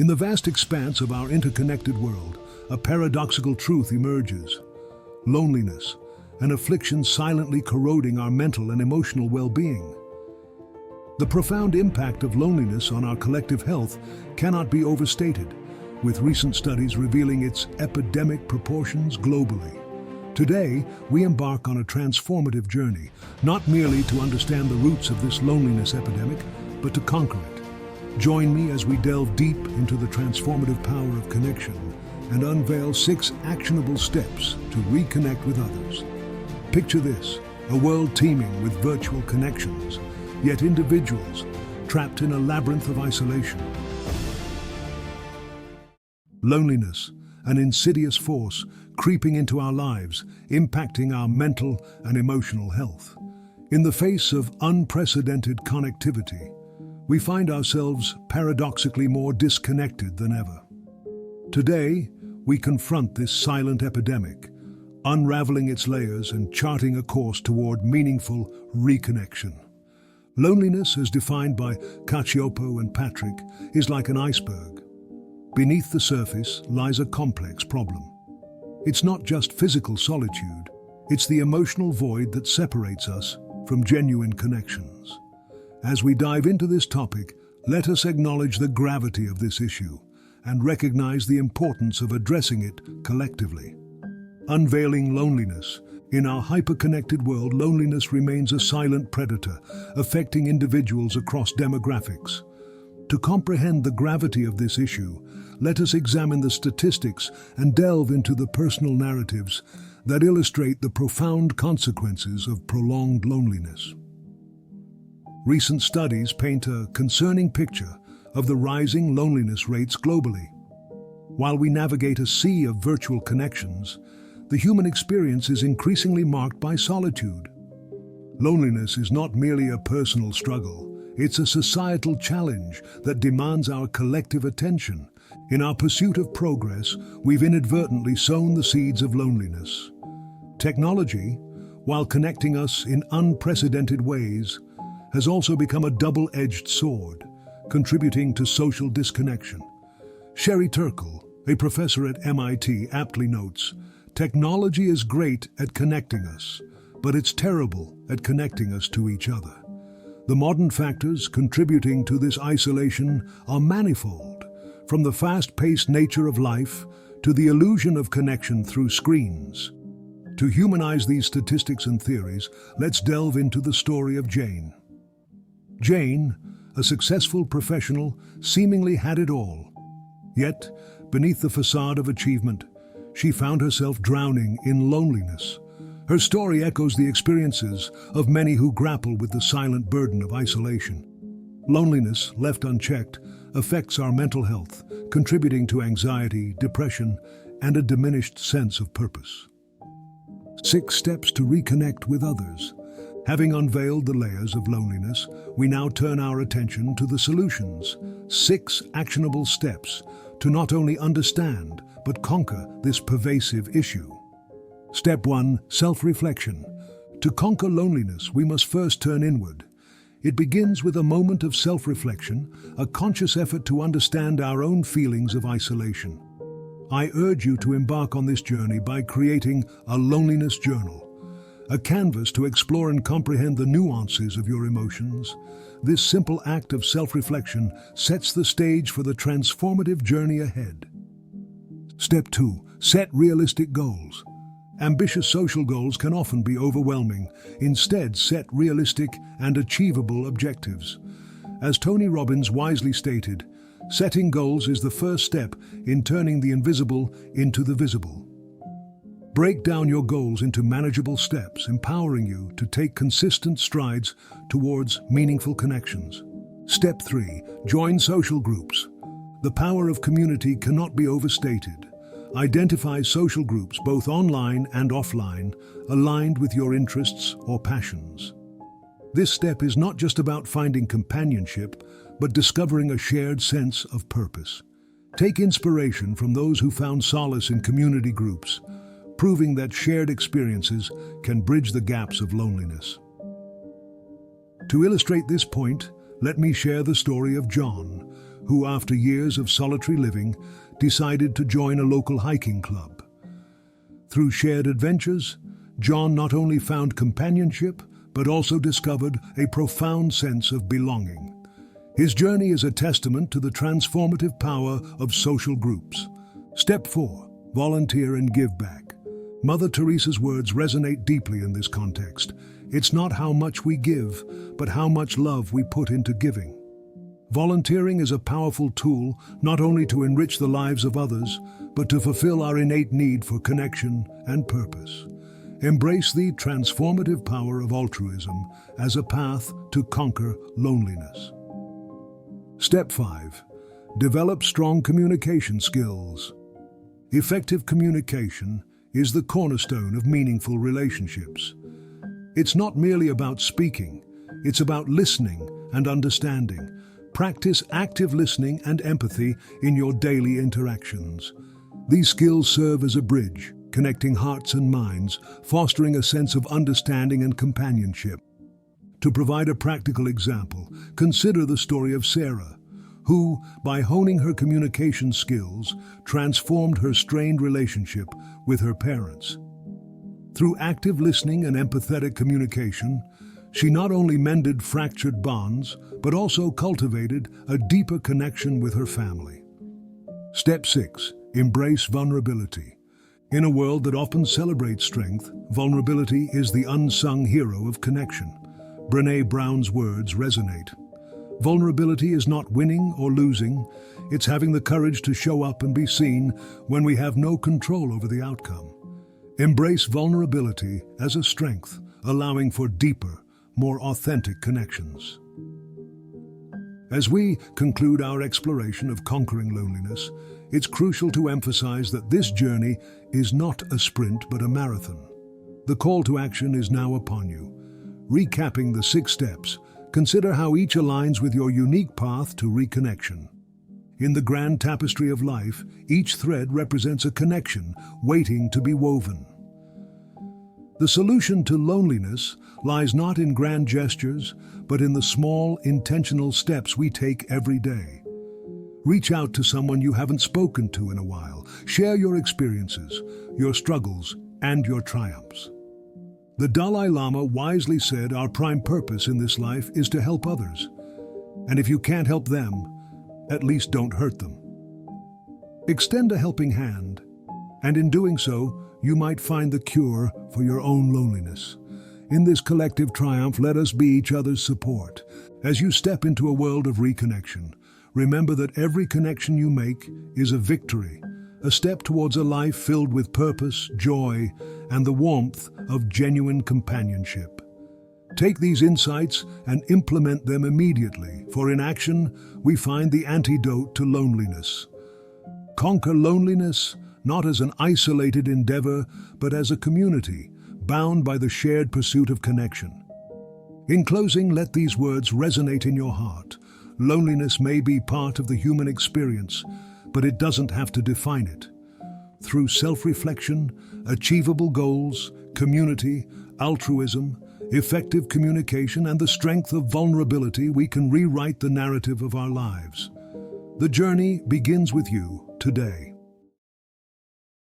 In the vast expanse of our interconnected world, a paradoxical truth emerges. Loneliness, an affliction silently corroding our mental and emotional well-being. The profound impact of loneliness on our collective health cannot be overstated, with recent studies revealing its epidemic proportions globally. Today, we embark on a transformative journey, not merely to understand the roots of this loneliness epidemic, but to conquer it. Join me as we delve deep into the transformative power of connection and unveil 6 actionable steps to reconnect with others. Picture this, a world teeming with virtual connections, yet individuals trapped in a labyrinth of isolation. Loneliness, an insidious force creeping into our lives, impacting our mental and emotional health. In the face of unprecedented connectivity, we find ourselves paradoxically more disconnected than ever. Today, we confront this silent epidemic, unraveling its layers and charting a course toward meaningful reconnection. Loneliness, as defined by Cacioppo and Patrick, is like an iceberg. Beneath the surface lies a complex problem. It's not just physical solitude, it's the emotional void that separates us from genuine connections. As we dive into this topic, let us acknowledge the gravity of this issue and recognize the importance of addressing it collectively. Unveiling loneliness. In our hyper-connected world, loneliness remains a silent predator, affecting individuals across demographics. To comprehend the gravity of this issue, let us examine the statistics and delve into the personal narratives that illustrate the profound consequences of prolonged loneliness. Recent studies paint a concerning picture of the rising loneliness rates globally. While we navigate a sea of virtual connections, the human experience is increasingly marked by solitude. Loneliness is not merely a personal struggle, it's a societal challenge that demands our collective attention. In our pursuit of progress, we've inadvertently sown the seeds of loneliness. Technology, while connecting us in unprecedented ways, has also become a double-edged sword, contributing to social disconnection. Sherry Turkle, a professor at MIT, aptly notes, "Technology is great at connecting us, but it's terrible at connecting us to each other." The modern factors contributing to this isolation are manifold, from the fast-paced nature of life to the illusion of connection through screens. To humanize these statistics and theories, let's delve into the story of Jane. Jane, a successful professional, seemingly had it all. Yet, beneath the facade of achievement, she found herself drowning in loneliness. Her story echoes the experiences of many who grapple with the silent burden of isolation. Loneliness, left unchecked, affects our mental health, contributing to anxiety, depression, and a diminished sense of purpose. 6 steps to reconnect with others. Having unveiled the layers of loneliness, we now turn our attention to the solutions. 6 actionable steps to not only understand, but conquer this pervasive issue. Step 1. Self-reflection. To conquer loneliness, we must first turn inward. It begins with a moment of self-reflection, a conscious effort to understand our own feelings of isolation. I urge you to embark on this journey by creating a loneliness journal, a canvas to explore and comprehend the nuances of your emotions. This simple act of self-reflection sets the stage for the transformative journey ahead. Step 2. Set realistic goals. Ambitious social goals can often be overwhelming. Instead, set realistic and achievable objectives. As Tony Robbins wisely stated, setting goals is the first step in turning the invisible into the visible. Break down your goals into manageable steps, empowering you to take consistent strides towards meaningful connections. Step 3. Join social groups. The power of community cannot be overstated. Identify social groups, both online and offline, aligned with your interests or passions. This step is not just about finding companionship, but discovering a shared sense of purpose. Take inspiration from those who found solace in community groups, proving that shared experiences can bridge the gaps of loneliness. To illustrate this point, let me share the story of John, who, after years of solitary living, decided to join a local hiking club. Through shared adventures, John not only found companionship, but also discovered a profound sense of belonging. His journey is a testament to the transformative power of social groups. Step 4. Volunteer and give back. Mother Teresa's words resonate deeply in this context. It's not how much we give, but how much love we put into giving. Volunteering is a powerful tool not only to enrich the lives of others, but to fulfill our innate need for connection and purpose. Embrace the transformative power of altruism as a path to conquer loneliness. Step 5. Develop strong communication skills. Effective communication is the cornerstone of meaningful relationships. It's not merely about speaking, it's about listening and understanding. Practice active listening and empathy in your daily interactions. These skills serve as a bridge, connecting hearts and minds, fostering a sense of understanding and companionship. To provide a practical example, consider the story of Sarah, who, by honing her communication skills, transformed her strained relationship with her parents. Through active listening and empathetic communication, she not only mended fractured bonds, but also cultivated a deeper connection with her family. Step 6. Embrace vulnerability. In a world that often celebrates strength, vulnerability is the unsung hero of connection. Brené Brown's words resonate. Vulnerability is not winning or losing, it's having the courage to show up and be seen when we have no control over the outcome. Embrace vulnerability as a strength, allowing for deeper, more authentic connections. As we conclude our exploration of conquering loneliness, it's crucial to emphasize that this journey is not a sprint but a marathon. The call to action is now upon you. Recapping the 6 steps, consider how each aligns with your unique path to reconnection. In the grand tapestry of life, each thread represents a connection waiting to be woven. The solution to loneliness lies not in grand gestures, but in the small, intentional steps we take every day. Reach out to someone you haven't spoken to in a while. Share your experiences, your struggles, and your triumphs. The Dalai Lama wisely said our prime purpose in this life is to help others. And if you can't help them, at least don't hurt them. Extend a helping hand, and in doing so, you might find the cure for your own loneliness. In this collective triumph, let us be each other's support. As you step into a world of reconnection, remember that every connection you make is a victory, a step towards a life filled with purpose, joy, and the warmth of genuine companionship. Take these insights and implement them immediately, for in action, we find the antidote to loneliness. Conquer loneliness, not as an isolated endeavor, but as a community, bound by the shared pursuit of connection. In closing, let these words resonate in your heart. Loneliness may be part of the human experience, but it doesn't have to define it. Through self-reflection, achievable goals, community, altruism, effective communication, and the strength of vulnerability, we can rewrite the narrative of our lives. The journey begins with you today.